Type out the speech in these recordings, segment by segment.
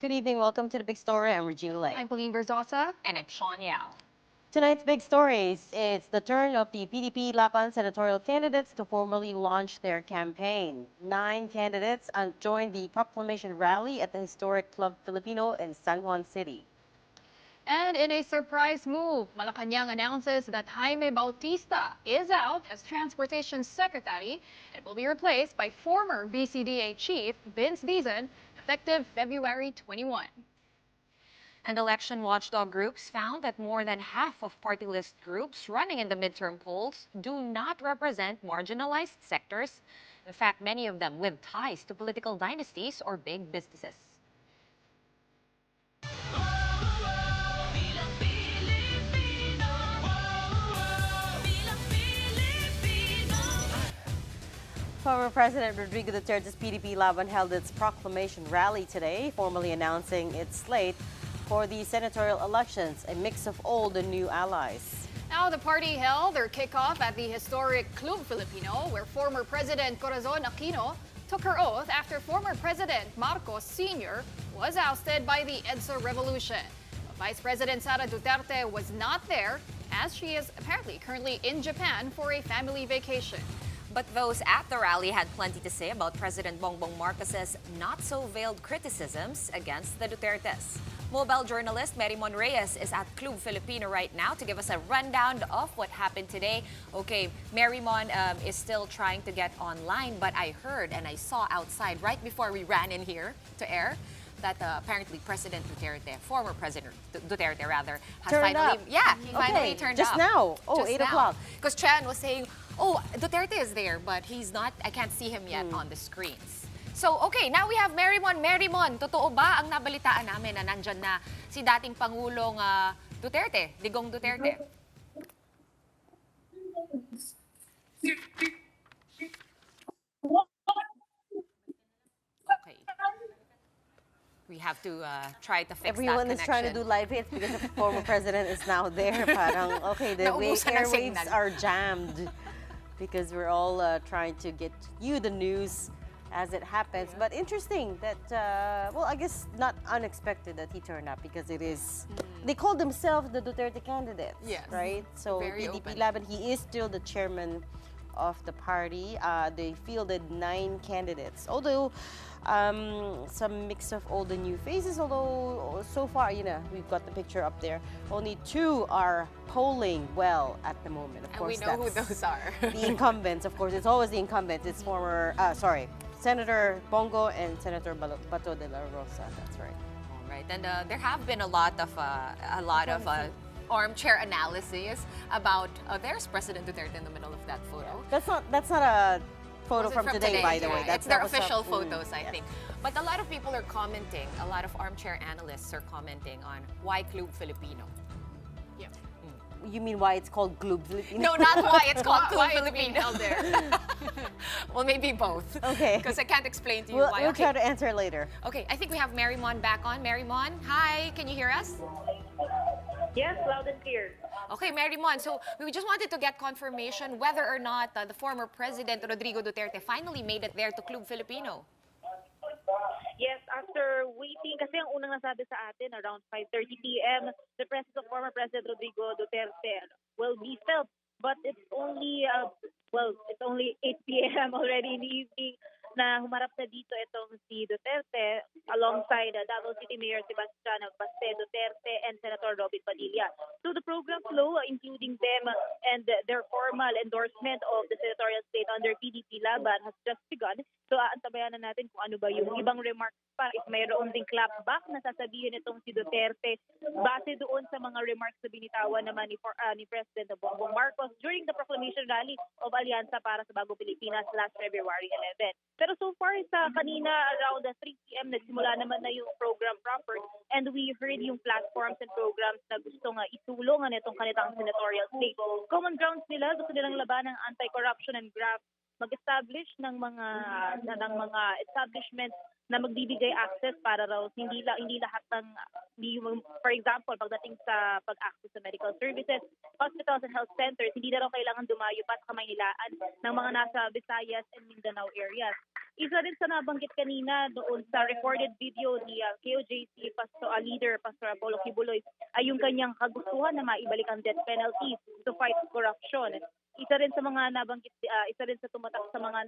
Good evening. Welcome to the big story. I'm Regina Lake. I'm Pauline Verzosa. And I'm Sean Yao. Tonight's big stories. It's the turn of the PDP Laban senatorial candidates to formally launch their campaign. 9 candidates joined the proclamation rally at the historic Club Filipino in San Juan City. And in a surprise move, Malacanang announces that Jaime Bautista is out as Transportation Secretary and will be replaced by former BCDA Chief Vince Dizon, effective February 21. And election watchdog groups found that more than half of party list groups running in the midterm polls do not represent marginalized sectors. In fact, many of them with ties to political dynasties or big businesses. Former President Rodrigo Duterte's PDP Laban held its proclamation rally today, formally announcing its slate for the senatorial elections, a mix of old and new allies. Now, the party held their kickoff at the historic Club Filipino, where former President Corazon Aquino took her oath after former President Marcos Sr. was ousted by the EDSA revolution. But Vice President Sara Duterte was not there, as she is apparently currently in Japan for a family vacation. But those at the rally had plenty to say about President Bongbong Marcos's not-so-veiled criticisms against the Dutertes. Mobile journalist Merimon Reyes is at Club Filipino right now to give us a rundown of what happened today. Okay, Merimon is still trying to get online, but I heard and I saw outside right before we ran in here to air that apparently President Duterte, former President Duterte rather, has Turned finally, up. yeah, he finally Okay, turned just up. now. Oh, Just 8 now. o'clock. Because Chan was saying, oh, Duterte is there, but he's not, I can't see him yet on the screens. So, okay, now we have Merimon. Merimon, totoo ba ang nabalitaan namin na nandyan na si dating Pangulong Duterte, Digong Duterte? Okay. We have to try to fix Everyone that is trying to connection. do live hits because the former president is now there. Parang, okay, the Naubusan ng airwaves signal. are jammed because we're all trying to get you the news as it happens. But interesting that, well, I guess not unexpected that he turned up because it is, they call themselves the Duterte candidates, Yes. right? So Very PDP open. Laban, he is still the chairman of the party. They fielded 9 candidates, although some mix of old and new faces, although so far, you know, we've got the picture up there. Only 2 are polling well at the moment. Of And course, we know who that's those are. the incumbents, of course. It's always the incumbents. It's former, Senator Bongo and Senator Bato de la Rosa. That's right. All right, and there have been a lot of armchair analysis about there's President Duterte in the middle of that photo. That's not a photo Was it from today, by the Yeah, way. it's their that was up- official photos, I yes. think. But a lot of people are commenting, a lot of armchair analysts are commenting on why Club Filipino. Yeah. You mean why it's called Club Filipino? No, not why it's called Club Why it's being Filipino. held there. Well, maybe both. Okay. Because I can't explain to you We'll, why. we'll Okay. try to answer later. Okay, I think we have Merimon back on. Merimon, hi, can you hear us? Yes, loud and clear. Okay, Merimon, so we just wanted to get confirmation whether or not the former President Rodrigo Duterte finally made it there to Club Filipino. Yes, after waiting, kasi ang unang nasabi sa atin around 5:30 p.m., the presence of former President Rodrigo Duterte will be felt. But it's only, it's only 8 p.m. already in the evening na humarap na dito itong si Duterte alongside Davao City Mayor Sebastian Baste Duterte and Senator Robin Padilla. So the program flow, including them and their formal endorsement of the senatorial slate under PDP Laban has just begun. So aantabayan na natin kung ano ba yung ibang remarks pa. If mayroon ding clapback na sasabihin itong si Duterte base doon sa mga remarks na binitawan naman ni President Bongbong Marcos during the proclamation rally of Alyansa para sa Bagong Pilipinas last February 11. Pero so far sa kanina around 3 p.m. nagsimula naman na yung program proper and we heard yung platforms and programs na gusto nga itulungan itong kanilang senatorial slate. Common grounds nila, gusto nilang laban ng anti-corruption and graft, mag-establish ng mga establishments na magbibigay access para raw hindi lahat ng for example pagdating sa pag-access sa medical services, hospitals and health centers, hindi na raw kailangan dumayo pa sa Kamaynilaan ng mga nasa Visayas and Mindanao areas. isa rin sa nabanggit kanina doon sa recorded video ni KOJC leader Pastor Apollo Kibuloy ay yung kanyang kagustuhan na maibalik ang death penalty to fight corruption. Isa rin sa mga nabanggit, isa rin sa tumatak sa mga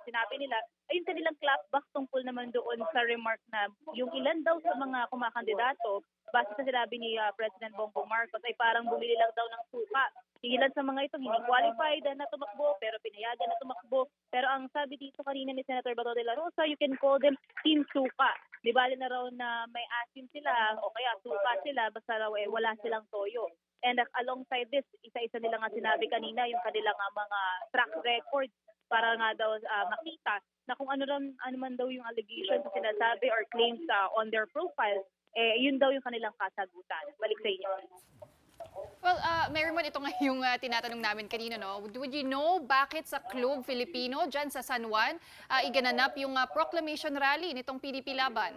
sinabi nila ay yung kanilang clapback tungkol naman doon sa remark na yung ilan daw sa mga kumakandidato base sa sinabi ni President Bongbong Marcos ay parang bumili lang daw ng suka. Yung ilan sa mga ito hindi qualified na tumakbo pero pinayagan na tumakbo. Pero ang sabi dito kanina ni Senator Bato de la Rosa, you can call them Team Suka. Di bali na raw na may asim sila o kaya suka sila basta raw wala silang toyo. And alongside this, isa-isa nila nga sinabi kanina yung kanilang mga track record para nga daw makita na kung ano man daw yung allegations na sinasabi or claims on their profile, yun daw yung kanilang kasagutan. Balik sa inyo. Well, Marymon, ito nga yung tinatanong namin kanina, no? Would you know bakit sa Club Filipino dyan sa San Juan igananap yung proclamation rally nitong PDP Laban?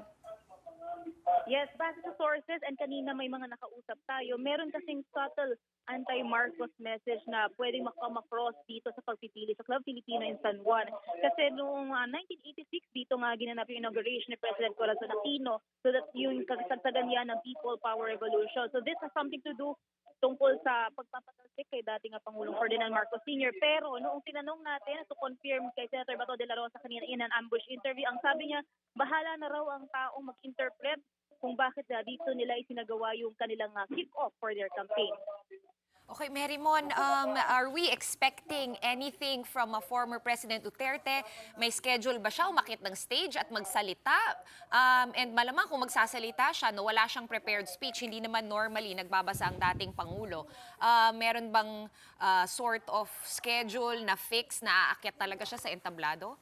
Yes, base sa sources and kanina may mga nakausap tayo, meron kasing subtle anti-Marcos message na pwedeng makamacross dito sa pagpipili sa Club Filipino in San Juan. Kasi noong 1986, dito nga ginanap yung inauguration ni President Corazon Aquino so that yung kasagsagan yan ng People Power Revolution. So this has something to do tungkol sa pagpapatalsik kay dating Pangulong Ferdinand Marcos Sr. Pero noong tinanong natin to confirm kay Senator Bato de la Rosa kanina in an ambush interview, ang sabi niya, bahala na raw ang taong mag-interpret kung bakit dito nila isinagawa yung kanilang kick-off for their campaign. Okay, Marymon, are we expecting anything from former President Duterte? May schedule ba siya umakyat ng stage at magsalita? And malamang kung magsasalita siya, no, wala siyang prepared speech, hindi naman normally nagbabasa ang dating Pangulo. Meron bang sort of schedule na fix na aakyat talaga siya sa entablado?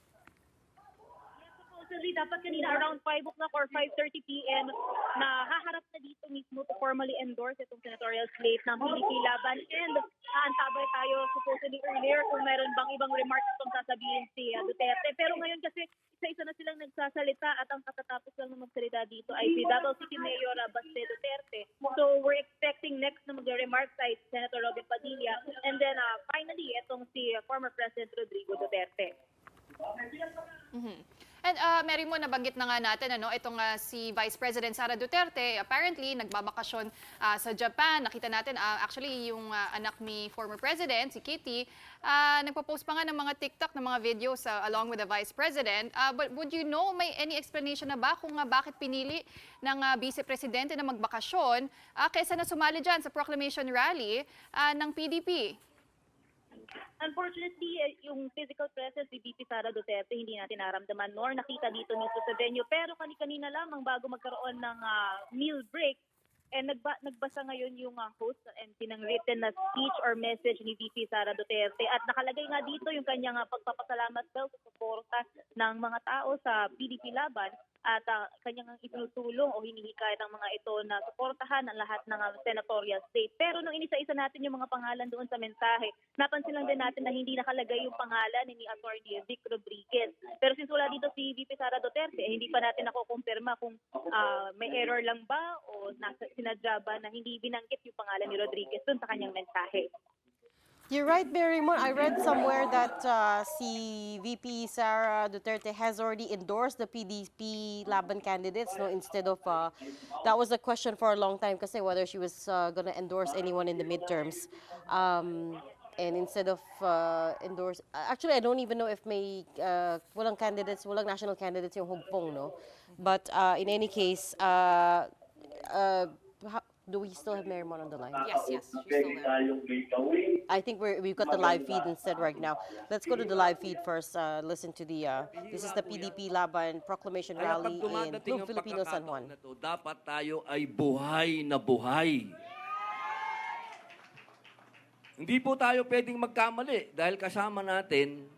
Supposedly, dapat kanina around 5 o'clock or 5:30 p.m. na haharap na dito mismo to formally endorse itong senatorial slate ng PDP Laban. And antabay tayo supposedly earlier kung meron bang ibang remarks itong sasabihin si Duterte. Pero ngayon kasi isa-isa na silang nagsasalita at ang katatapos lang na magsalita dito ay si Davao City Mayor Baste Duterte. So we're expecting next na mag-remarks ay Senator Robin Padilla. And then finally, itong si former President Rodrigo Duterte. Mm-hmm. And Marymon, nabanggit na nga natin, itong si Vice President Sara Duterte, apparently nagbabakasyon sa Japan. Nakita natin, actually, yung anak ni former President, si Kitty, nagpo-post pa nga ng mga TikTok, ng mga videos along with the Vice President. But would you know, may any explanation na ba kung bakit pinili ng Vice Presidente na magbakasyon kaysa na sumali dyan sa proclamation rally ng PDP? Unfortunately, yung physical presence ni VP Sara Duterte hindi natin naramdaman nor nakita dito mismo sa venue. Pero kanina lamang bago magkaroon ng meal break, nagbasa ngayon yung host and pinang-written na speech or message ni VP Sara Duterte. At nakalagay nga dito yung kanyang pagpapasalamat daw sa suporta ng mga tao sa PDP Laban at kanyang itinutulong o hinihikayat ng mga ito na suportahan ang lahat ng senatorial state. Pero nung inisa-isa natin yung mga pangalan doon sa mensahe, napansin lang din natin na hindi nakalagay yung pangalan ni Atty. Vic Rodriguez. Pero since wala dito si VP Sara Duterte, hindi pa natin nakukumpirma kung may error lang ba o sinadya ba na hindi binanggit yung pangalan ni Rodriguez doon sa kanyang mensahe. You're right, Marymon. I read somewhere that si VP Sara Duterte has already endorsed the PDP Laban candidates. No, instead of that was a question for a long time kasi whether she was going to endorse anyone in the midterms. And instead of endorse, actually I don't even know if may walang national candidates yung hugpong, no. But in any case, do we still have Marymon on the line? Yes, she's still there. I think we've got the live feed instead right now. Let's go to the live feed first. Listen to the, this is the PDP Laban Proclamation Rally in Club Filipino San Juan. Dapat tayo ay buhay na buhay. Hindi po tayo pwedeng magkamali dahil kasama natin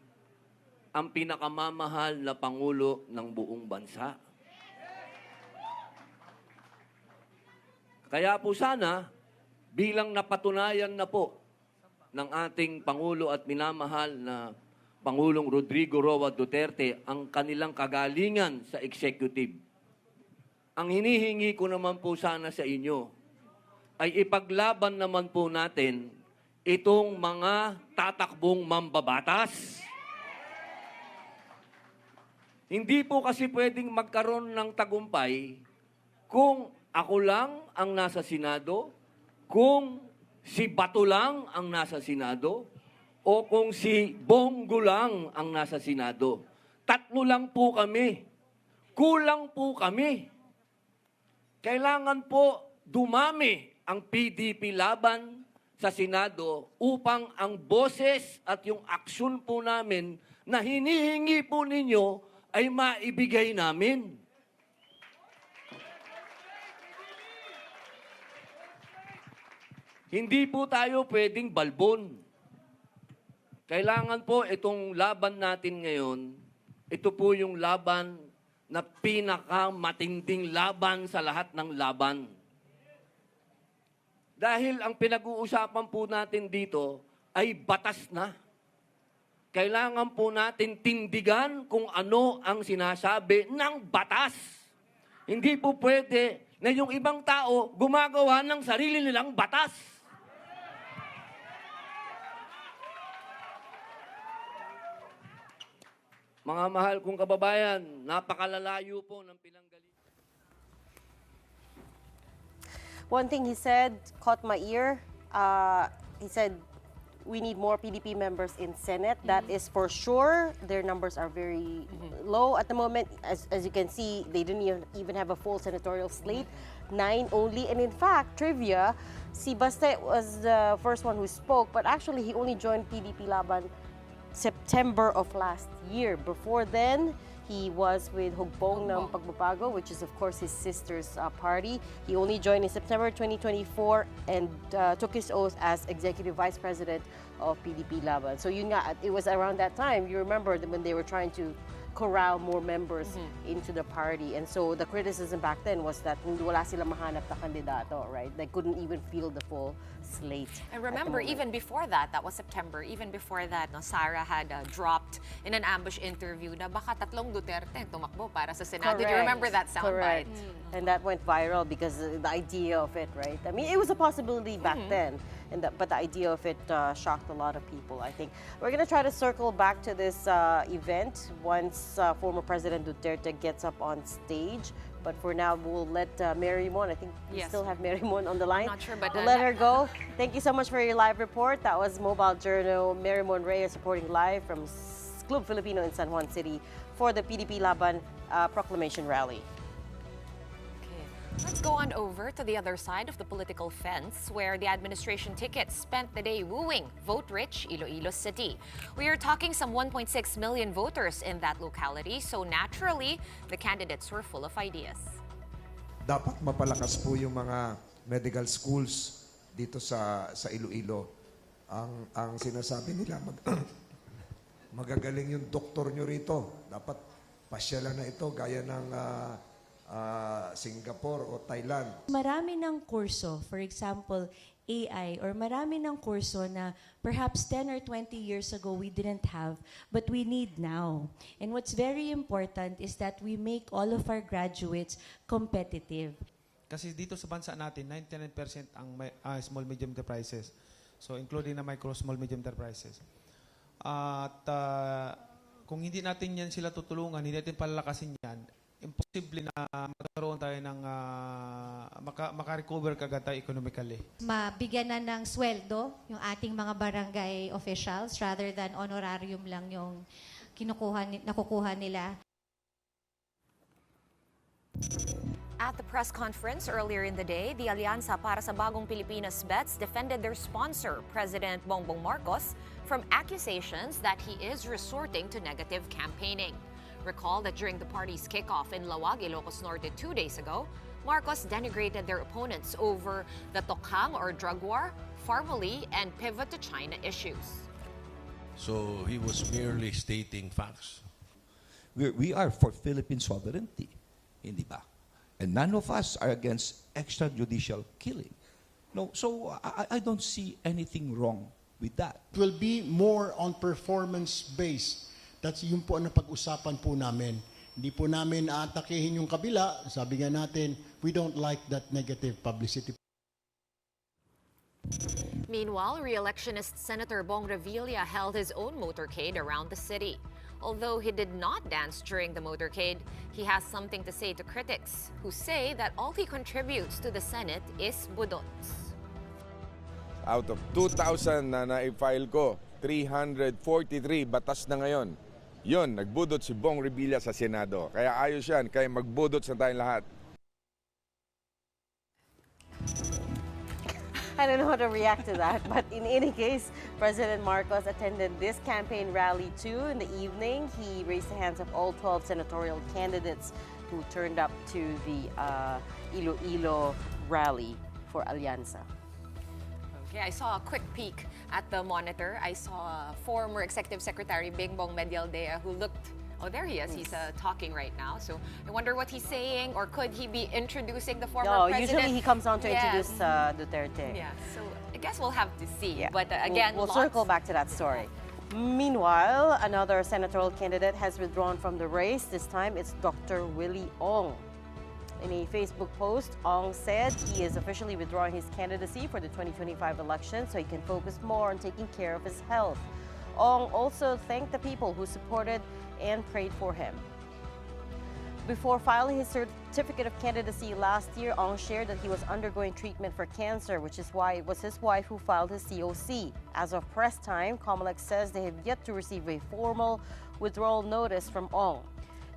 ang pinakamamahal na Pangulo ng buong bansa. Kaya po sana, bilang napatunayan na po ng ating Pangulo at minamahal na Pangulong Rodrigo Roa Duterte ang kanilang kagalingan sa executive. Ang hinihingi ko naman po sana sa inyo ay ipaglaban naman po natin itong mga tatakbong mambabatas. Hindi po kasi pwedeng magkaroon ng tagumpay kung ako lang ang nasa Senado, kung si Bato lang ang nasa Senado, o kung si Bongo lang ang nasa Senado. Tatlo lang po kami. Kulang po kami. Kailangan po dumami ang PDP laban sa Senado upang ang boses at yung aksyon po namin na hinihingi po ninyo ay maibigay namin. Hindi po tayo pwedeng balbon. Kailangan po itong laban natin ngayon, ito po yung laban na pinakamatinding laban sa lahat ng laban. Dahil ang pinag-uusapan po natin dito ay batas na. Kailangan po natin tindigan kung ano ang sinasabi ng batas. Hindi po pwede na yung ibang tao gumagawa ng sarili nilang batas. Mga mahal kong kababayan, napakalalayo po ng pinanggalingan. One thing he said caught my ear. He said, we need more PDP members in Senate. That is for sure. Their numbers are very low at the moment. As you can see, they didn't even have a full senatorial slate. 9 only. And in fact, trivia, si Baste was the first one who spoke, but actually he only joined PDP Laban September of last year. Before then, he was with Hugbong ng Pagbabago, which is of course his sister's party. He only joined in September 2024 and took his oath as Executive Vice President of PDP Laban. So yun nga, it was around that time, you remember when they were trying to corral more members into the party. And so the criticism back then was that wala sila mahanap na kandidato, right? They couldn't even field the full slate. And remember, even before that, that was September, even before that, no, Sara had dropped in an ambush interview na baka tatlong Duterte tumakbo para sa Senado. Did you remember that soundbite? And that went viral because the idea of it, right? I mean, it was a possibility back then, but the idea of it shocked a lot of people, I think. We're going to try to circle back to this event once former President Duterte gets up on stage. But for now, we'll let Mary Mon, I think we still have Mary Mon on the line. Not sure, but we'll let her go. Thank you so much for your live report. That was Mobile Journal Mary Mon Reyes reporting live from Club Filipino in San Juan City for the PDP Laban proclamation rally. Let's go on over to the other side of the political fence, where the administration ticket spent the day wooing vote-rich Iloilo City. We are talking some 1.6 million voters in that locality, so naturally, the candidates were full of ideas. Dapat mapalakas po yung mga medical schools dito sa Iloilo. Ang sinasabi nila, magagaling yung doktor nyo rito. Dapat pasyalan na ito gaya ng Singapore o Thailand. Marami ng kurso, for example, AI, or marami ng kurso na perhaps 10 or 20 years ago we didn't have, but we need now. And what's very important is that we make all of our graduates competitive. Kasi dito sa bansa natin, 99% ang small, medium enterprises. So, including na micro, small, medium enterprises. At kung hindi natin yan sila tutulungan, hindi natin palalakasin yan, imposible na magkaroon tayo ng makarecover kagad tayo economically. Mabigyan na ng sweldo yung ating mga barangay officials rather than honorarium lang yung nakukuha nila. At the press conference earlier in the day, the Alianza para sa Bagong Pilipinas Bets defended their sponsor, President Bongbong Marcos, from accusations that he is resorting to negative campaigning. Recall that during the party's kickoff in Lawag, Ilocos Norte 2 days ago, Marcos denigrated their opponents over the Tokhang or drug war, Farmally, and pivot to China issues. So he was merely stating facts. We are for Philippine sovereignty, hindi ba? And none of us are against extrajudicial killing. No, so I don't see anything wrong with that. It will be more on performance-based. That's yung po ang napag-usapan po namin. Hindi po namin aatakihin yung kabila. Sabi nga natin, we don't like that negative publicity. Meanwhile, re-electionist Senator Bong Revilla held his own motorcade around the city. Although he did not dance during the motorcade, he has something to say to critics who say that all he contributes to the Senate is budots. Out of 2,000 na na-file ko, 343 batas na ngayon. Yun, nagbudot si Bong Revilla sa Senado. Kaya ayos yan, kaya magbudot sa tayong lahat. I don't know how to react to that, but in any case, President Marcos attended this campaign rally too in the evening. He raised the hands of all 12 senatorial candidates who turned up to the Iloilo rally for Alianza. Okay, I saw a quick peek at the monitor. I saw former Executive Secretary Bingbong Medialdea who looked, oh, there he is. He's talking right now. So I wonder what he's saying, or could he be introducing the former president? Usually he comes on to introduce Duterte. Yeah, so I guess we'll have to see. Yeah. But again, we'll circle back to that story. Meanwhile, another senatorial candidate has withdrawn from the race. This time it's Dr. Willie Ong. In a Facebook post, Ong said he is officially withdrawing his candidacy for the 2025 election so he can focus more on taking care of his health. Ong also thanked the people who supported and prayed for him. Before filing his certificate of candidacy last year, Ong shared that he was undergoing treatment for cancer, which is why it was his wife who filed his COC. As of press time, Comelec says they have yet to receive a formal withdrawal notice from Ong.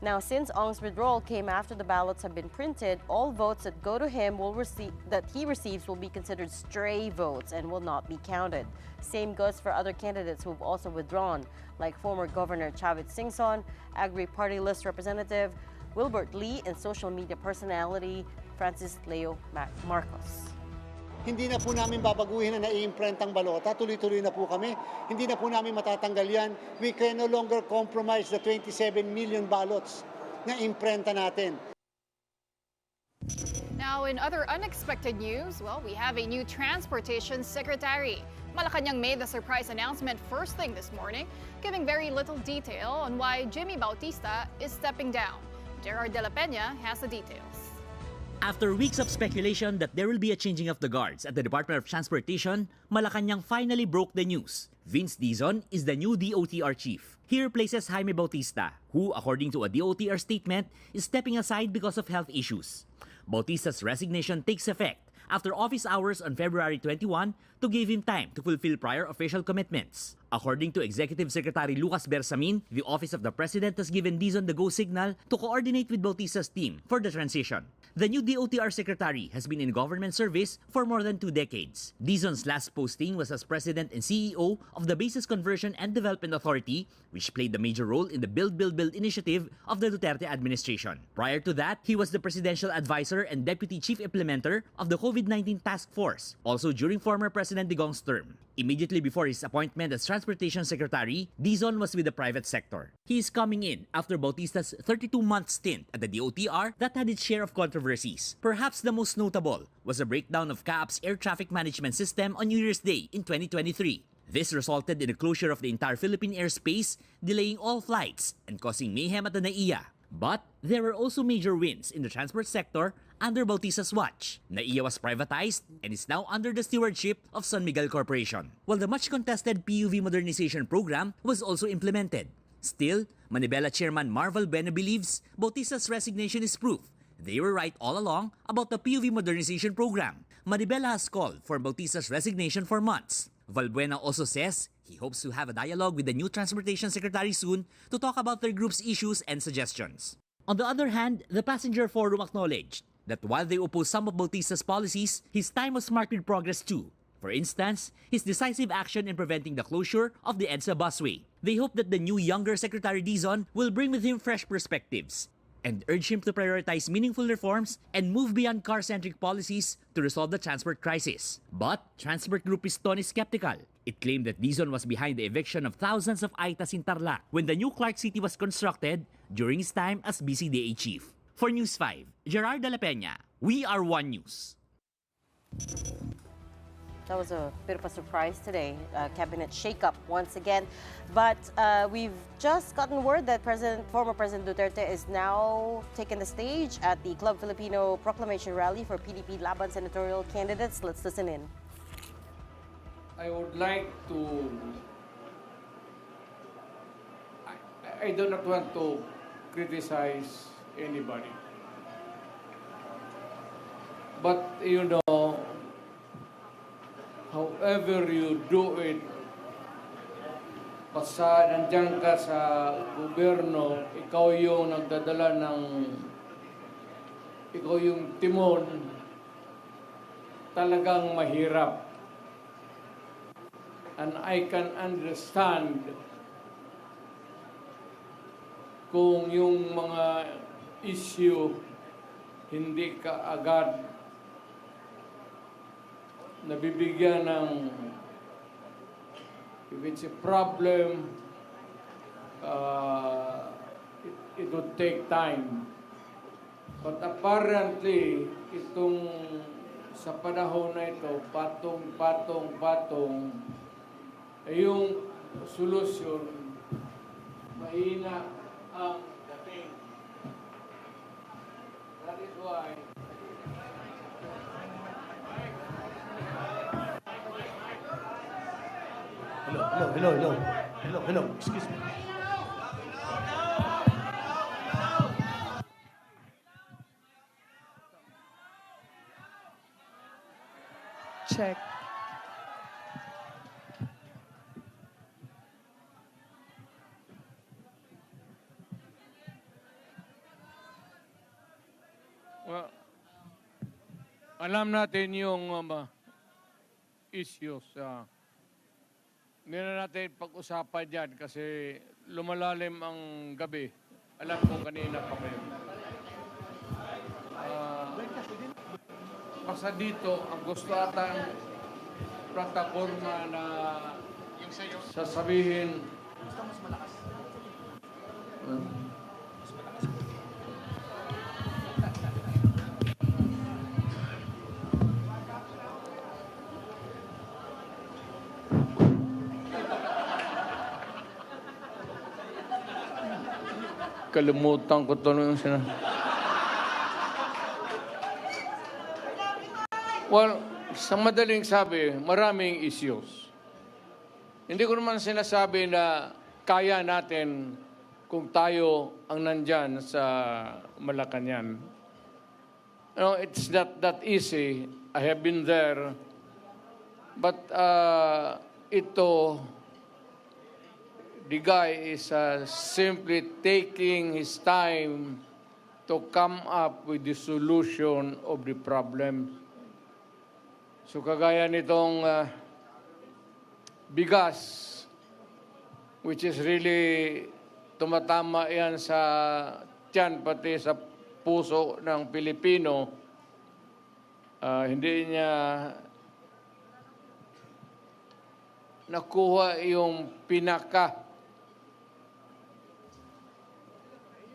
Now, since Ong's withdrawal came after the ballots have been printed, all votes that go to him that he receives will be considered stray votes and will not be counted. Same goes for other candidates who have also withdrawn, like former Governor Chavit Singson, Agri Party List Representative Wilbert Lee, and social media personality Francis Leo Marcos. Hindi na po namin babaguhin na naiimprentang balota. Tuloy-tuloy na po kami. Hindi na po namin matatanggal yan. We can no longer compromise the 27 million ballots na imprenta natin. Now, in other unexpected news, well, we have a new transportation secretary. Malacanang made the surprise announcement first thing this morning, giving very little detail on why Jimmy Bautista is stepping down. Gerard De La Peña has the details. After weeks of speculation that there will be a changing of the guards at the Department of Transportation, Malacanang finally broke the news. Vince Dizon is the new DOTR chief. He replaces Jaime Bautista, who, according to a DOTR statement, is stepping aside because of health issues. Bautista's resignation takes effect after office hours on February 21 to give him time to fulfill prior official commitments. According to Executive Secretary Lucas Bersamin, the Office of the President has given Dizon the go signal to coordinate with Bautista's team for the transition. The new DOTR secretary has been in government service for more than 2 decades. Dizon's last posting was as president and CEO of the Bases Conversion and Development Authority, which played a major role in the Build initiative of the Duterte administration. Prior to that, he was the presidential advisor and deputy chief implementer of the COVID-19 task force, also during former President Digong's term. Immediately before his appointment as Transportation Secretary, Dizon was with the private sector. He is coming in after Bautista's 32-month stint at the DOTR that had its share of controversies. Perhaps the most notable was a breakdown of CAAP's air traffic management system on New Year's Day in 2023. This resulted in the closure of the entire Philippine airspace, delaying all flights and causing mayhem at the NAIA. But there were also major wins in the transport sector under Bautista's watch. NAIA was privatized and is now under the stewardship of San Miguel Corporation, while the much-contested PUV modernization program was also implemented. Still, Manibela Chairman Marvel Bene believes Bautista's resignation is proof they were right all along about the PUV modernization program. Manibela has called for Bautista's resignation for months. Valbuena also says he hopes to have a dialogue with the new Transportation Secretary soon to talk about their group's issues and suggestions. On the other hand, the Passenger Forum acknowledged that while they oppose some of Bautista's policies, his time was marked with progress too. For instance, his decisive action in preventing the closure of the EDSA busway. They hope that the new younger Secretary Dizon will bring with him fresh perspectives and urge him to prioritize meaningful reforms and move beyond car-centric policies to resolve the transport crisis. But Transport Group Piston is skeptical. It claimed that Dizon was behind the eviction of thousands of Aitas in Tarlac when the new Clark City was constructed during his time as BCDA chief. For News 5, Gerard De La Peña, We Are One News. That was a bit of a surprise today, cabinet shakeup once again. But we've just gotten word that former President Duterte is now taking the stage at the Club Filipino proclamation rally for PDP Laban senatorial candidates. Let's listen in. I would like to I do not want to criticize anybody. But, you know, however you do it, basta nandiyan ka sa gobyerno, ikaw yung nagdadala ikaw yung timon, talagang mahirap. And I can understand kung yung mga issue hindi ka agad nabibigyan ng, if it's a problem, it would take time. But apparently, itong sa panahon na ito, patong, yung solusyon, mahina ang dating. That is why Hello. Excuse me. check. Well, alam natin yung issues. Hindi na natin pag-usapan dyan kasi lumalalim ang gabi. Alam ko kanina pa kayo. Basta dito, ang gusto atang plataforma na sasabihin. Gusto mas malakas. Kalimutan ko ito yung Well, sa madaling sabi, maraming issues. Hindi ko naman sinasabi na kaya natin kung tayo ang nandyan sa Malacanang. You know, it's not that easy. I have been there. But the guy is simply taking his time to come up with the solution of the problem. So kagaya nitong bigas, which is really tumatama yan sa tiyan, pati sa puso ng Pilipino, hindi niya nakuha yung pinaka.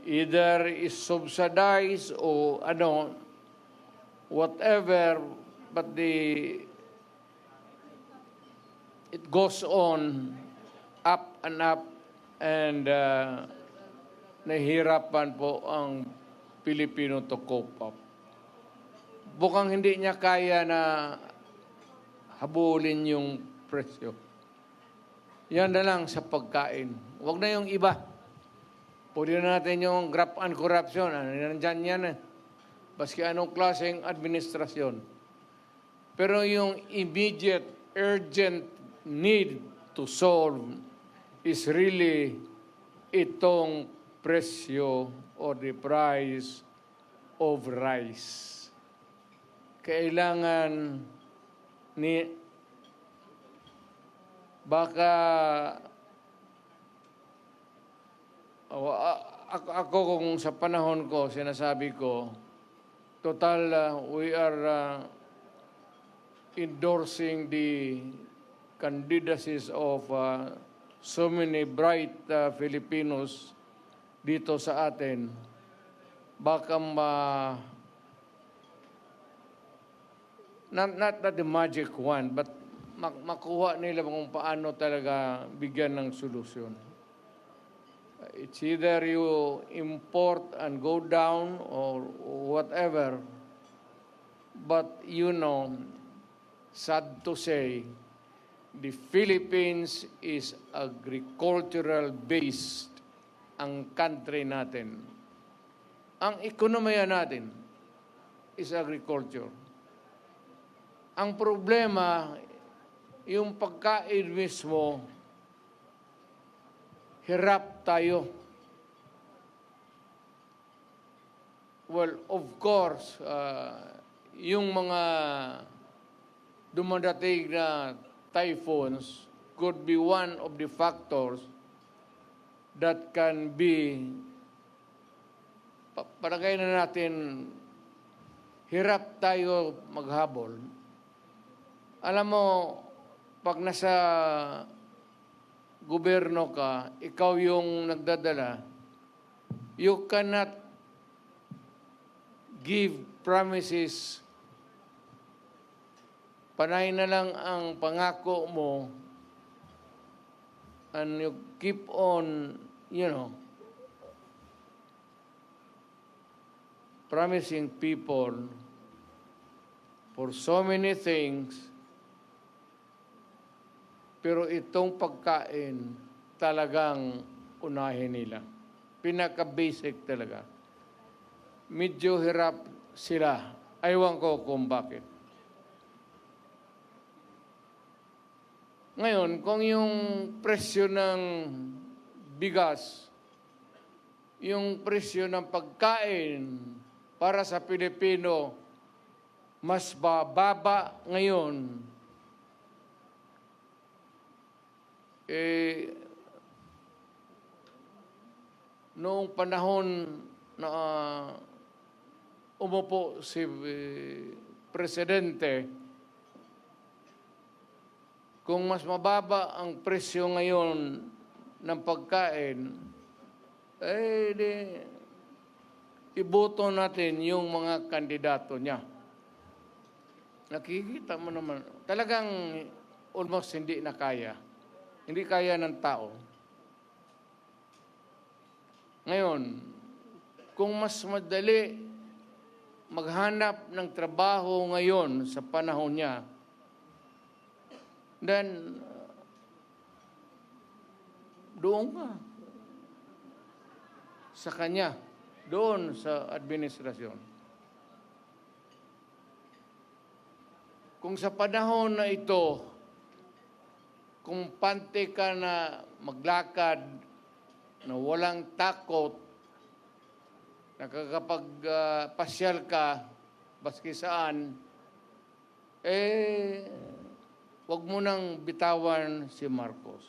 Either is subsidized o whatever, but it goes on up and nahihirapan po ang Pilipino to cope up. Bukang hindi niya kaya na habulin yung presyo. Yan na lang sa pagkain. Huwag na yung iba. Pwede na natin yung graft and corruption. Nandyan yan eh. Baski anong klaseng administrasyon. Pero yung immediate, urgent need to solve is really itong presyo or the price of rice. Kailangan ako kung sa panahon ko, sinasabi ko, total, we are endorsing the candidacies of so many bright Filipinos dito sa atin. Baka not the magic one, but makuha nila kung paano talaga bigyan ng solusyon. It's either you import and go down or whatever, but sad to say, the Philippines is agricultural-based ang country natin. Ang ekonomiya natin is agriculture. Ang problema, yung pagkain mismo, hirap tayo. Well, of course, yung mga dumadating na typhoons could be one of the factors that can be, palagay na natin, hirap tayo maghabol. Alam mo, pag nasa gobyerno ka, ikaw yung nagdadala, you cannot give promises. Panay na lang ang pangako mo and you keep on, promising people for so many things, pero itong pagkain talagang unahin nila. Pinaka-basic talaga. Medyo hirap sila. Aywan ko kung bakit. Ngayon, kung yung presyo ng bigas, yung presyo ng pagkain para sa Pilipino mas bababa ngayon, noong panahon na umupo si Presidente, kung mas mababa ang presyo ngayon ng pagkain, iboto natin yung mga kandidato niya. Nakikita mo naman, talagang almost hindi na kaya. Hindi kaya ng tao. Ngayon, kung mas madali maghanap ng trabaho ngayon sa panahon niya, then doon ka sa kanya, doon sa administrasyon. Kung sa panahon na ito, kung pante ka na maglakad, na walang takot, nakakapagpasyal ka, baski saan, wag mo nang bitawan si Marcos.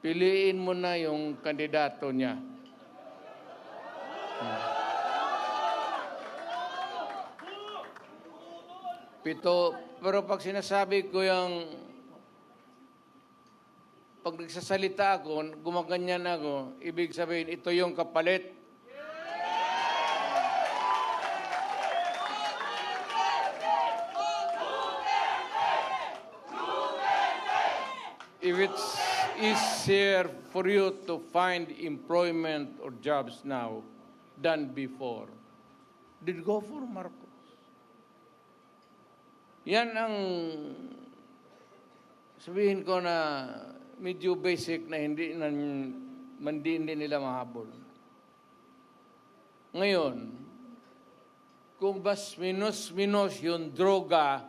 Piliin mo na yung kandidato niya. Pero pag sinasabi ko yung pag nagsasalita ako, gumaganyan ako, ibig sabihin, ito yung kapalit. If it's easier for you to find employment or jobs now than before, then go for Marcos. Yan ang sabihin ko na medyo basic na hindi nila mahabol. Ngayon, kung bas minus yung droga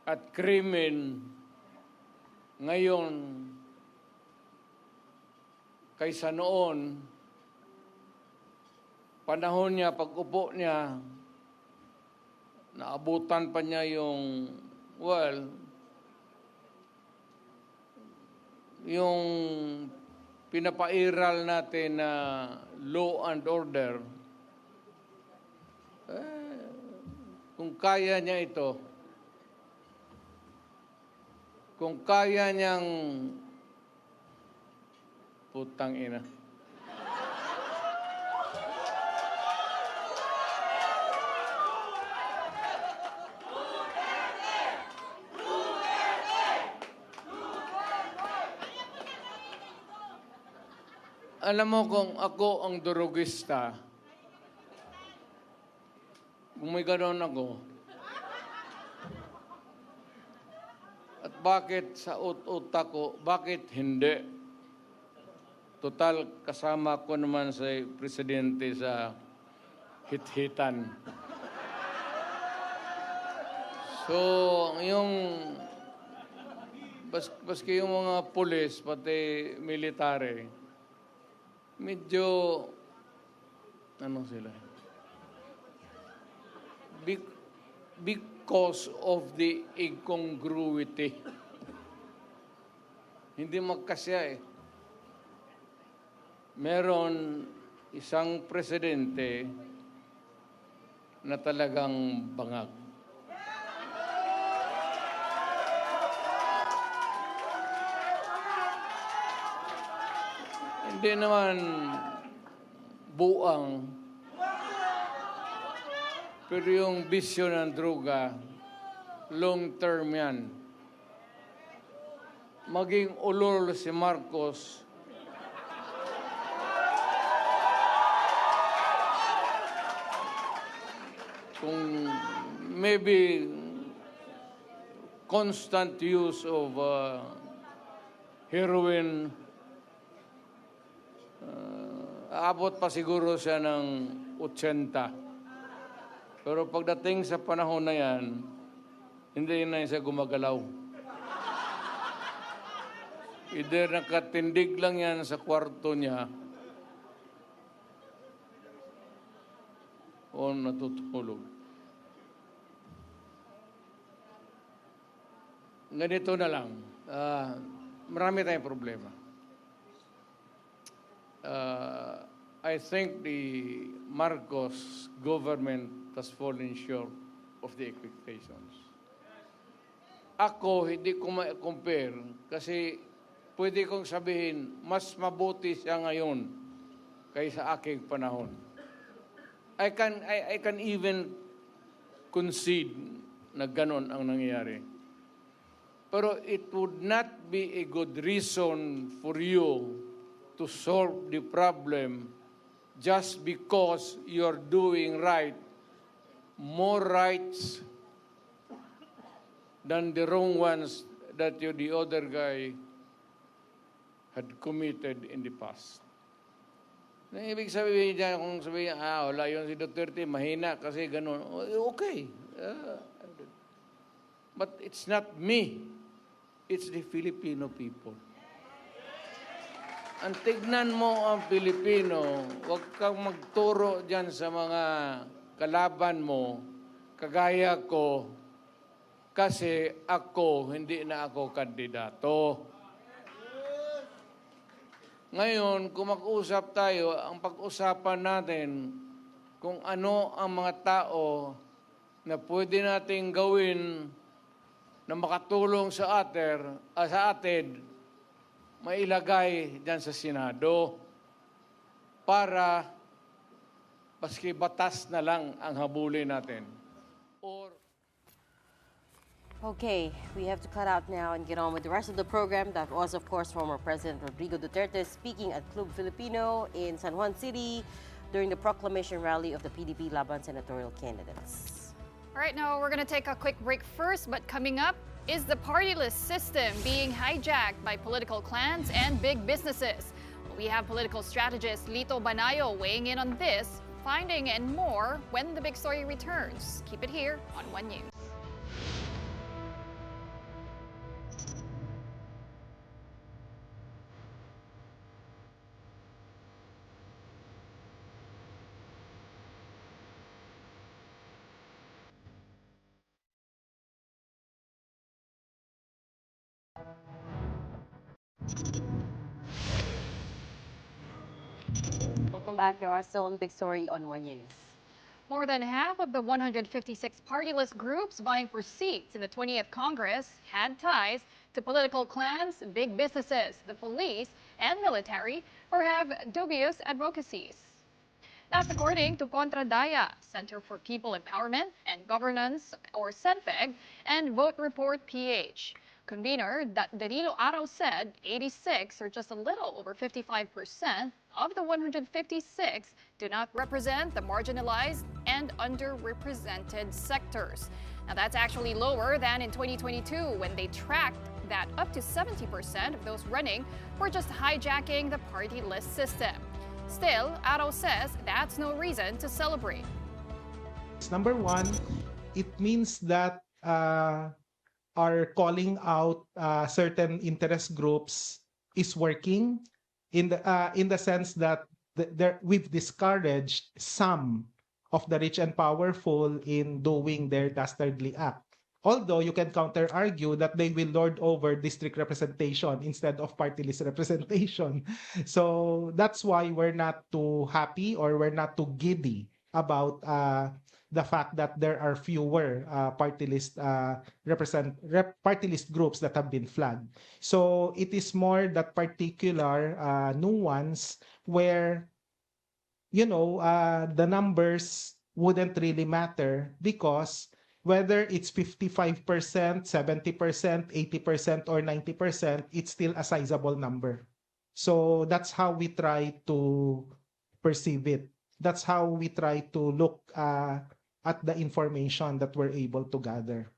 at krimen ngayon kaysa noon, panahon niya, pag-upo niya, naabutan pa niya yung, yung pinapairal natin na law and order, kung kaya niya ito, kung kaya niyang putang ina. Alam mo, kung ako ang durugista, kung may gano'n ako, at bakit sa utak ko, bakit hindi? Total, kasama ko naman sa presidente sa hit-hitan. So, yung baski yung mga pulis, pati military, medyo, ano sila? Because of the incongruity. Hindi magkasya eh. Meron isang presidente na talagang bangag. Hindi naman buang, pero yung bisyo ng droga, long term yan. Maging ulol si Marcos, kung maybe constant use of heroin, aabot pa siguro siya ng 80. Pero pagdating sa panahon na yan, hindi na siya gumagalaw. Either nakatindig lang yan sa kwarto niya o natutulog. Ganito na lang. Marami tayong problema. I think the Marcos government has fallen short of the expectations. Ako, hindi ko ma-compare kasi pwede kong sabihin, mas mabuti siya ngayon kaysa aking panahon. I can even concede na ganon ang nangyayari. Pero it would not be a good reason for you to solve the problem just because you're doing right, more rights than the wrong ones that the other guy had committed in the past. Na ibig sabihin niya, kung sabihin, wala yun si Duterte, mahina kasi ganun. Okay. But it's not me. It's the Filipino people. Ang tignan mo ang Pilipino, huwag kang magturo dyan sa mga kalaban mo, kagaya ko, kasi ako, hindi na ako kandidato. Ngayon, kung mag-usap tayo, ang pag-usapan natin kung ano ang mga tao na pwede nating gawin na makatulong sa atin, mailagay dyan sa Senado para baski batas na lang ang habulin natin. Okay, we have to cut out now and get on with the rest of the program. That was, of course, former President Rodrigo Duterte speaking at Club Filipino in San Juan City during the proclamation rally of the PDP Laban senatorial candidates. All right, now we're going to take a quick break first, but coming up, is the partyless system being hijacked by political clans and big businesses? We have political strategist Lito Banayo weighing in on this, finding and more when the big story returns. Keep it here on One News. Welcome back. There are still on Big Story on One News. More than half of the 156 partyless groups vying for seats in the 20th Congress had ties to political clans, big businesses, the police, and military, or have dubious advocacies. That's according to Contradaya, Center for People Empowerment and Governance, or CENFEG, and Vote Report PH. Convener Danilo Araw said 86, or just a little over 55%, of the 156 do not represent the marginalized and underrepresented sectors. Now that's actually lower than in 2022 when they tracked that up to 70% of those running were just hijacking the party list system. Still, Aro says that's no reason to celebrate. Number one, it means that our calling out certain interest groups is working in the sense that we've discouraged some of the rich and powerful in doing their dastardly act. Although you can counter-argue that they will lord over district representation instead of party list representation. So that's why we're not too happy or we're not too giddy about the fact that there are fewer party list groups that have been flagged. So it is more that particular nuance where the numbers wouldn't really matter because whether it's 55%, 70%, 80%, or 90%, it's still a sizable number. So that's how we try to perceive it. That's how we try to look at the information that we're able to gather.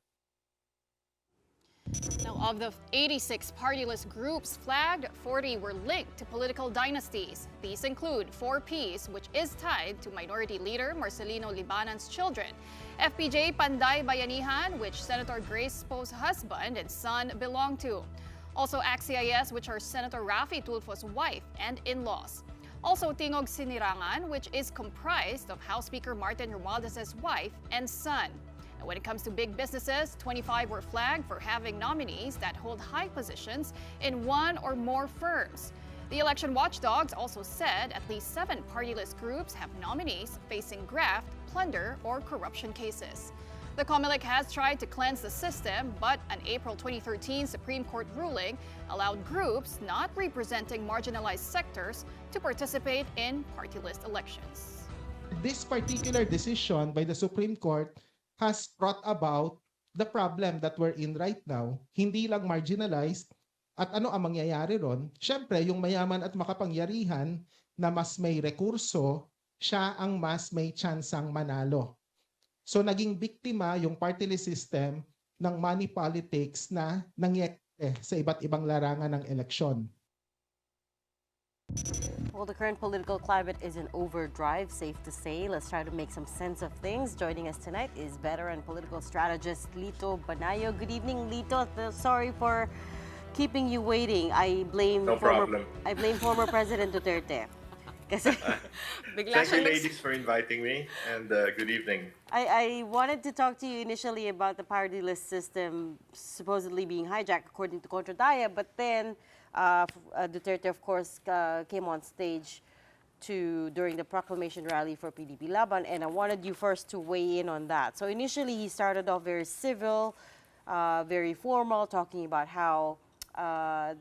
Now, of the 86 party-list groups flagged, 40 were linked to political dynasties. These include 4Ps, which is tied to Minority Leader Marcelino Libanan's children, FPJ Panday Bayanihan, which Senator Grace Poe's husband and son belong to. Also AXIS, which are Senator Raffy Tulfo's wife and in-laws. Also Tingog Sinirangan, which is comprised of House Speaker Martin Romualdez's wife and son. And when it comes to big businesses, 25 were flagged for having nominees that hold high positions in one or more firms. The election watchdogs also said at least 7 party-list groups have nominees facing graft, plunder, or corruption cases. The COMELEC has tried to cleanse the system, but an April 2013 Supreme Court ruling allowed groups not representing marginalized sectors to participate in party-list elections. This particular decision by the Supreme Court has brought about the problem that we're in right now. Hindi lang marginalized. At ano ang mangyayari ron? Siyempre, yung mayaman at makapangyarihan na mas may rekurso, siya ang mas may tsansang manalo. So naging biktima yung party list system ng money politics na nangyayari sa iba't ibang larangan ng eleksyon. Well, the current political climate is in overdrive, safe to say. Let's try to make some sense of things. Joining us tonight is veteran political strategist Lito Banayo. Good evening, Lito. Sorry for keeping you waiting. I blame former President Duterte. Thank you, ladies, for inviting me, and good evening. I wanted to talk to you initially about the party list system supposedly being hijacked, according to Contra Daya, but then Duterte, of course, came on stage during the proclamation rally for PDP Laban, and I wanted you first to weigh in on that. So initially, he started off very civil, very formal, talking about how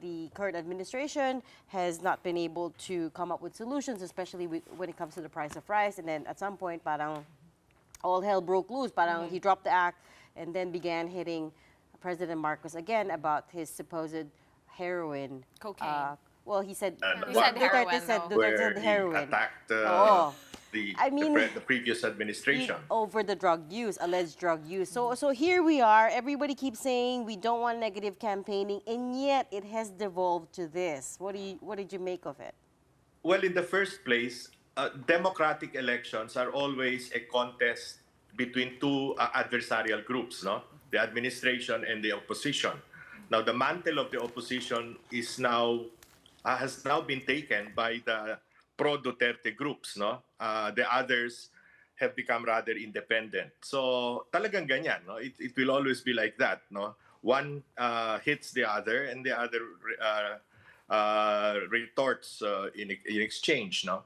the current administration has not been able to come up with solutions, especially when it comes to the price of rice. And then at some point, parang all hell broke loose. Parang he dropped the act and then began hitting President Marcos again about his supposed heroin. Cocaine. Well, he said heroin, Duterte said heroin. Attacked the previous administration over the drug use, alleged drug use. So here we are. Everybody keeps saying we don't want negative campaigning, and yet it has devolved to this. What did you make of it? Well, in the first place, democratic elections are always a contest between two adversarial groups, no? The administration and the opposition. Now, the mantle of the opposition has now been taken by the pro-Duterte groups, no? The others have become rather independent. So, talagang ganyan, no? It will always be like that, no? One hits the other, and the other retorts in exchange, no?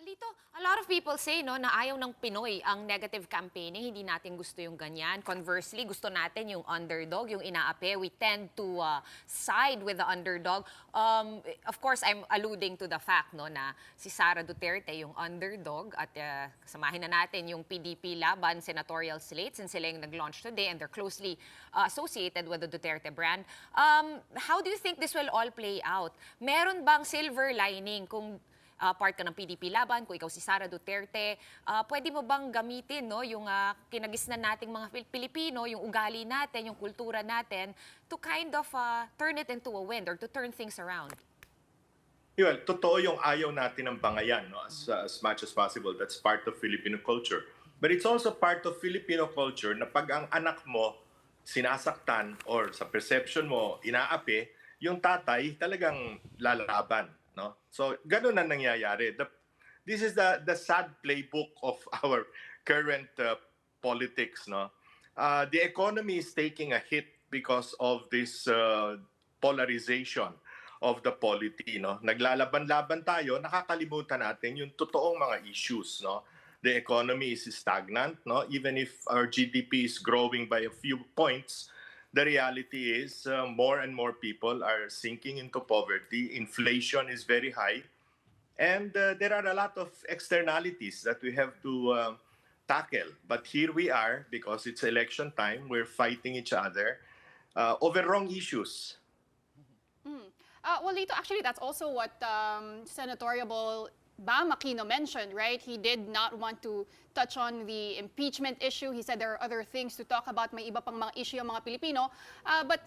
Lito, a lot of people say no na ayaw ng Pinoy ang negative campaigning, hindi natin gusto yung ganyan. Conversely, gusto natin yung underdog, yung inaapi. We tend to side with the underdog. Of course, I'm alluding to the fact no na si Sara Duterte yung underdog at samahin na natin yung PDP Laban senatorial slate since sila yung nag-launch today and they're closely associated with the Duterte brand. How do you think this will all play out? Meron bang silver lining kung part ka ng PDP Laban, kung ikaw si Sara Duterte, pwede mo bang gamitin yung kinagisnan nating mga Pilipino, yung ugali natin, yung kultura natin, to kind of turn it into a win or to turn things around? Well, totoo yung ayaw natin ng bangayan, no? As much as possible. That's part of Filipino culture. But it's also part of Filipino culture na pag ang anak mo sinasaktan or sa perception mo inaapi, yung tatay talagang lalaban, no? So, ganun na nangyayari. This is the sad playbook of our current politics, no? The economy is taking a hit because of this polarization of the polity, no? Naglalaban-laban tayo, nakakalimutan natin yung totoong mga issues, no? The economy is stagnant, no? Even if our GDP is growing by a few points, the reality is more and more people are sinking into poverty. Inflation is very high. And there are a lot of externalities that we have to tackle. But here we are, because it's election time, we're fighting each other over wrong issues. Well, Lito, actually, that's also what Senatoriable Bam Aquino mentioned, right? He did not want to touch on the impeachment issue. He said there are other things to talk about. May iba pang mga issue ang mga Pilipino. But,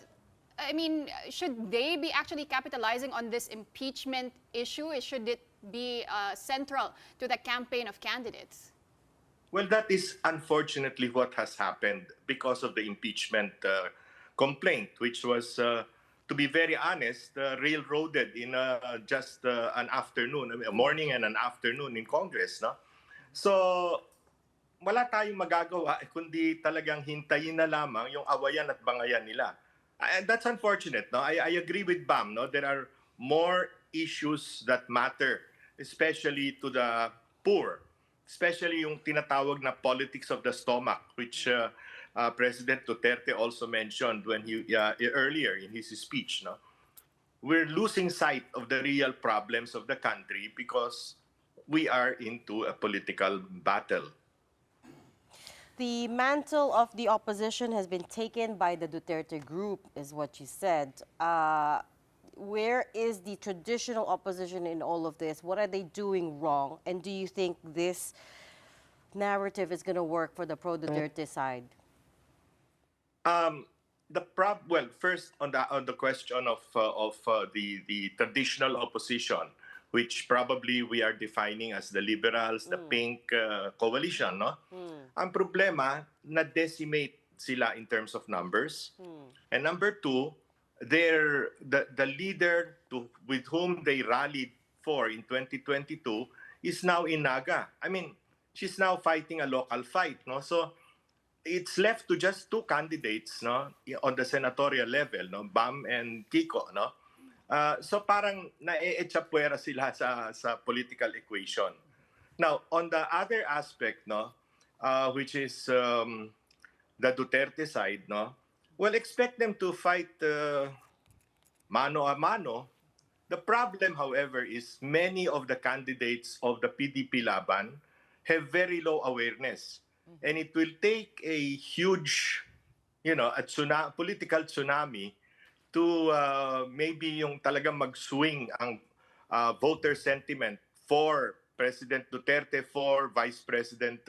I mean, should they be actually capitalizing on this impeachment issue? Should it be central to the campaign of candidates? Well, that is unfortunately what has happened because of the impeachment complaint, which was... to be very honest, railroaded in just an afternoon, a morning and an afternoon in Congress, no? So, wala tayong magagawa kundi talagang hintayin na lamang yung awayan at bangayan nila. And that's unfortunate, no? I agree with Bam, no? There are more issues that matter, especially to the poor, especially yung tinatawag na politics of the stomach, which President Duterte also mentioned when he earlier in his speech. No, we're losing sight of the real problems of the country because we are into a political battle. The mantle of the opposition has been taken by the Duterte group, is what you said. Where is the traditional opposition in all of this? What are they doing wrong? And do you think this narrative is going to work for the pro-Duterte side? Well, first on the question of the traditional opposition, which probably we are defining as the liberals, the pink coalition, no? Ang problema, na-decimate sila in terms of numbers. And number two, the leader with whom they rallied for in 2022 is now in Naga. I mean, she's now fighting a local fight, no? So it's left to just two candidates, no, on the senatorial level, no, Bam and Kiko, no. So parang na-echapuera sila sa political equation. Now, on the other aspect, no, which is the Duterte side, no, well, expect them to fight mano a mano. The problem, however, is many of the candidates of the PDP Laban have very low awareness. And it will take a huge, a political tsunami to maybe yung talagang mag-swing ang voter sentiment for President Duterte, for Vice President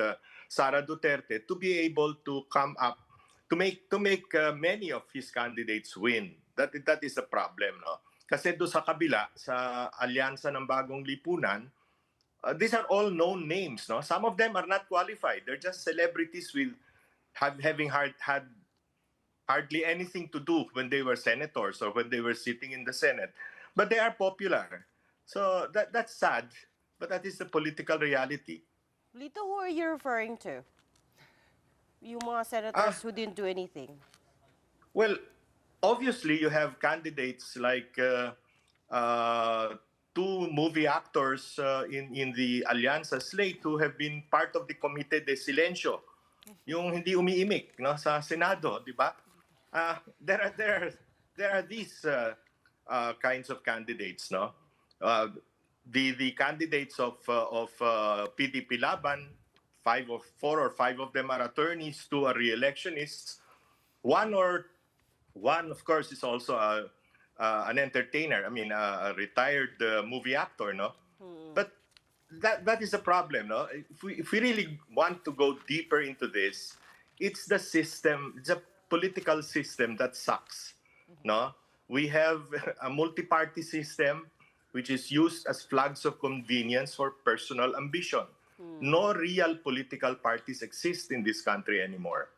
Sara Duterte, to be able to come up, to make many of his candidates win. That is the problem, no? Kasi doon sa kabila, sa alyansa ng Bagong Lipunan, these are all known names, no? Some of them are not qualified. They're just celebrities with having had hardly anything to do when they were senators or when they were sitting in the Senate. But they are popular. So that's sad, but that is the political reality. Lito, who are you referring to? Yung mga senators who didn't do anything. Well, obviously you have candidates like two movie actors in the Alianza slate who have been part of the Comité de Silencio, yung hindi umiimik, no, sa Senado, di ba? There are these kinds of candidates, no. The candidates of PDP Laban, four or five of them are attorneys, two are re-electionists. One, of course, is also an entertainer. I mean, a retired movie actor, no? But that is a problem, no? If we really want to go deeper into this, it's the system, it's a political system that sucks, no? We have a multi-party system which is used as flags of convenience for personal ambition. No real political parties exist in this country anymore.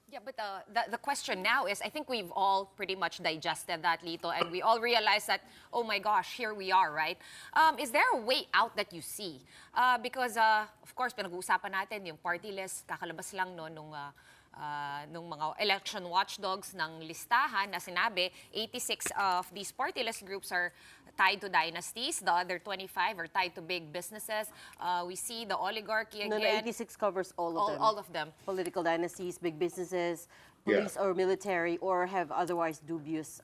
Yeah, but the question now is, I think we've all pretty much digested that, Lito, and we all realize that, oh my gosh, here we are, right? Is there a way out that you see? Because, of course, pinag-uusapan natin yung party list, kakalabas lang no, nung mga election watchdogs ng listahan na sinabi, 86 of these party list groups are tied to dynasties. The other 25 are tied to big businesses. We see the oligarchy again. No, 86 covers all of them. All of them. Political dynasties, big businesses, police or military, or have otherwise dubious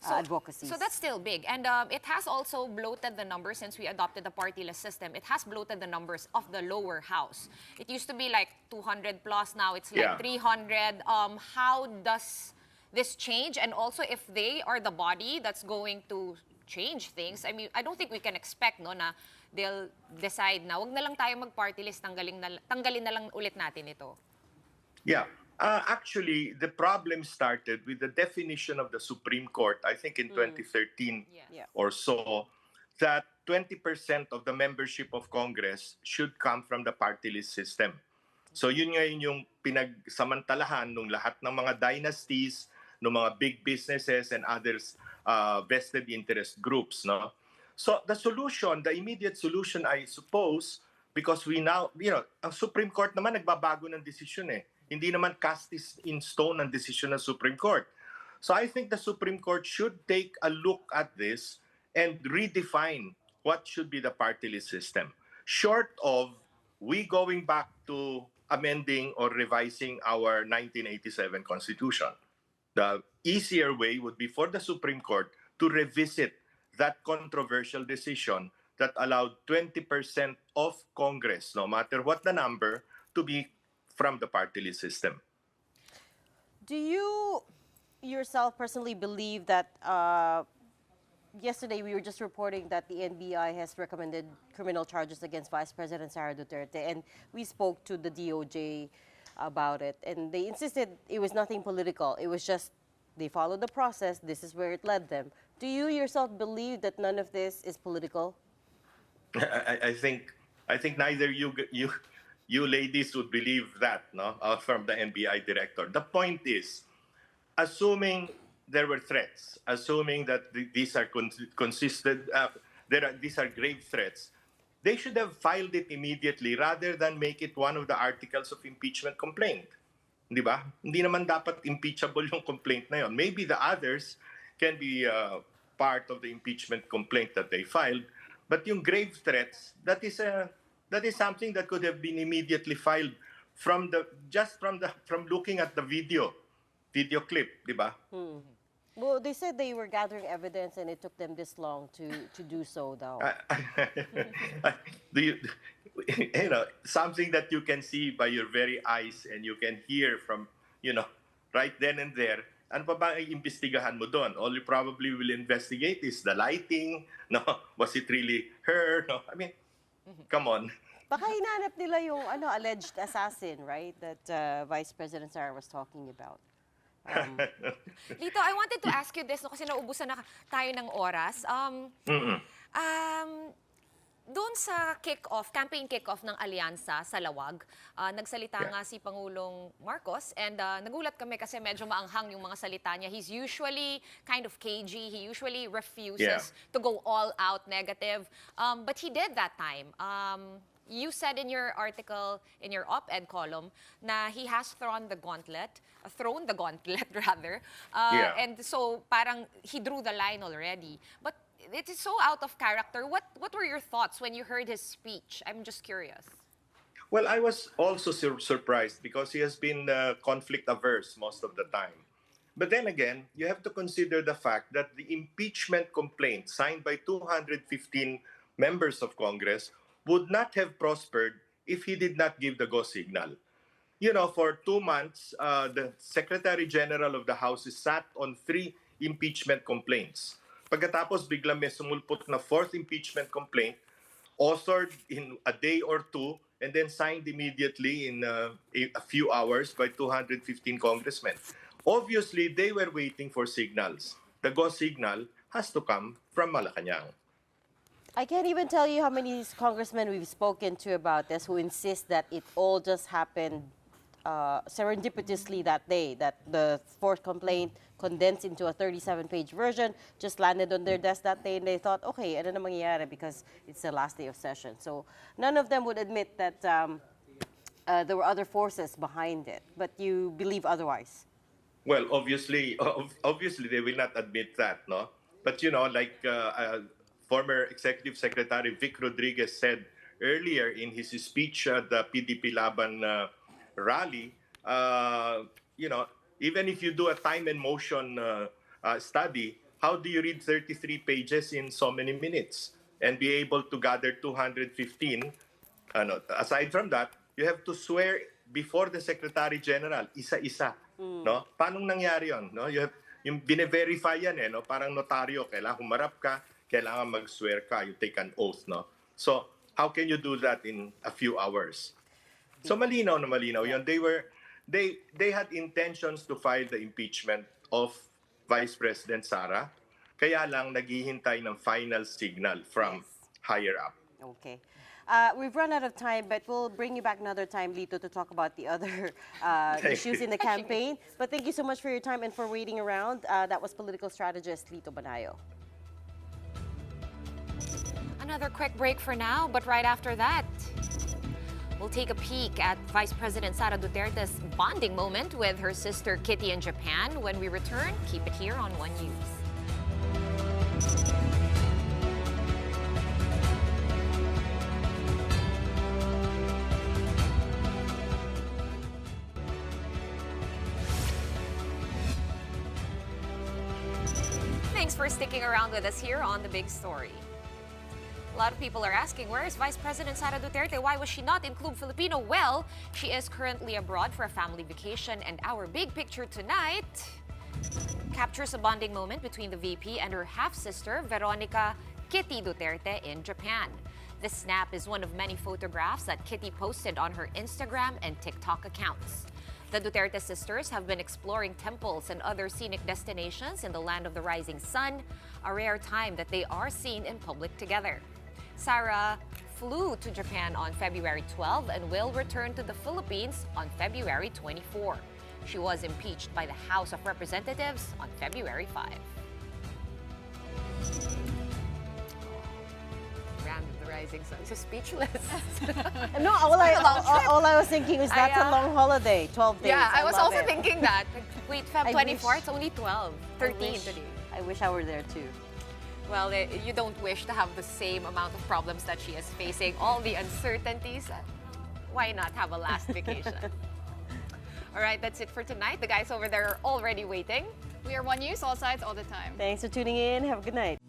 advocacies. So that's still big. And it has also bloated the numbers since we adopted the party-less system. It has bloated the numbers of the lower house. It used to be like 200 plus. Now it's like 300. How does this change? And also, if they are the body that's going to change things, I mean, I don't think we can expect no na they'll decide na wag na lang tayo mag-party list, tanggalin na lang ulit natin ito. Yeah. Actually, the problem started with the definition of the Supreme Court, I think in 2013 or so, that 20% of the membership of Congress should come from the party list system. So yun ngayon yung pinagsamantalahan ng lahat ng mga dynasties, ng mga big businesses and others vested interest groups. No? So the solution, the immediate solution, I suppose, because we now, ang Supreme Court naman nagbabago ng desisyon eh. Hindi naman cast in stone ang desisyon ng Supreme Court. So I think the Supreme Court should take a look at this and redefine what should be the party list system. Short of we going back to amending or revising our 1987 Constitution. The easier way would be for the Supreme Court to revisit that controversial decision that allowed 20% of Congress, no matter what the number, to be from the party list system. Do you yourself personally believe that yesterday we were just reporting that the NBI has recommended criminal charges against Vice President Sara Duterte, and we spoke to the DOJ about it, and they insisted it was nothing political. It was just they followed the process. This is where it led them. Do you yourself believe that none of this is political? I think neither you ladies would believe that, no, from the NBI director. The point is, assuming there were threats, assuming that these are consistent, these are grave threats, they should have filed it immediately rather than make it one of the articles of impeachment complaint. Di ba? Hindi naman dapat impeachable yung complaint na yon. Maybe the others can be part of the impeachment complaint that they filed, but yung grave threats, that is something that could have been immediately filed from looking at the video clip, di ba? Well, they said they were gathering evidence and it took them this long to do so, though. Something that you can see by your very eyes and you can hear from, right then and there. Ano pa ba iimbestigahan mo doon? All you probably will investigate is the lighting. No, was it really her? No, I mean, come on. Baka hinanap nila yung alleged assassin, right? That Vice President Sara was talking about. Lito, I wanted to ask you this kasi naubusan na tayo ng oras. Doon sa campaign kick-off ng Alyansa sa Lawag, nagsalita nga si Pangulong Marcos and nagulat kami kasi medyo maanghang yung mga salita niya. He's usually kind of cagey. He usually refuses to go all out negative. But he did that time. You said in your article, in your op-ed column, na he has thrown the gauntlet rather. And so parang he drew the line already. But it is so out of character. What were your thoughts when you heard his speech? I'm just curious. Well, I was also surprised because he has been conflict averse most of the time. But then again, you have to consider the fact that the impeachment complaint signed by 215 members of Congress would not have prospered if he did not give the go signal. For 2 months, the Secretary General of the House sat on 3 impeachment complaints. Pagkatapos biglang may sumulpot na 4th impeachment complaint authored in a day or two, and then signed immediately in a few hours by 215 congressmen. Obviously, they were waiting for signals. The go signal has to come from Malacanang. I can't even tell you how many congressmen we've spoken to about this who insist that it all just happened serendipitously that day, that the fourth complaint condensed into a 37-page version just landed on their desk that day, and they thought, okay, ano na mangyayari because it's the last day of session. So none of them would admit that there were other forces behind it, but you believe otherwise. Well, obviously they will not admit that, no? But you know, like former Executive Secretary Vic Rodriguez said earlier in his speech at the PDP Laban rally, you know, even if you do a time and motion study, how do you read 33 pages in so many minutes and be able to gather 215? Aside from that, you have to swear before the Secretary General, isa-isa. No? Paano nangyari yun? No? Yung bine-verify yan, no? Parang notaryo, kailangan humarap ka, kailangan mag-swear ka, you take an oath. No? So, how can you do that in a few hours? So, malinaw na malinaw yun. They had intentions to file the impeachment of Vice President Sara, kaya lang naghihintay ng final signal from higher up. Okay. We've run out of time, but we'll bring you back another time, Lito, to talk about the other issues in the campaign. But thank you so much for your time and for waiting around. That was political strategist Lito Banayo. Another quick break for now, but right after that, we'll take a peek at Vice President Sara Duterte's bonding moment with her sister Kitty in Japan. When we return, keep it here on One News. Thanks for sticking around with us here on The Big Story. A lot of people are asking, where is Vice President Sara Duterte? Why was she not in Club Filipino? Well, she is currently abroad for a family vacation, and our big picture tonight captures a bonding moment between the VP and her half-sister, Veronica Kitty Duterte, in Japan. This snap is one of many photographs that Kitty posted on her Instagram and TikTok accounts. The Duterte sisters have been exploring temples and other scenic destinations in the land of the rising sun, a rare time that they are seen in public together. Sara flew to Japan on February 12 and will return to the Philippines on February 24. She was impeached by the House of Representatives on February 5. The rising sun. So speechless. No, all I was thinking was that's a long holiday, 12 days. Yeah, I was also it. thinking that. Wait, Feb 24, it's only 12, 13 today. I wish I were there too. Well, you don't wish to have the same amount of problems that she is facing, all the uncertainties. Why not have a last vacation? All right, that's it for tonight. The guys over there are already waiting. We are One News, all sides, all the time. Thanks for tuning in. Have a good night.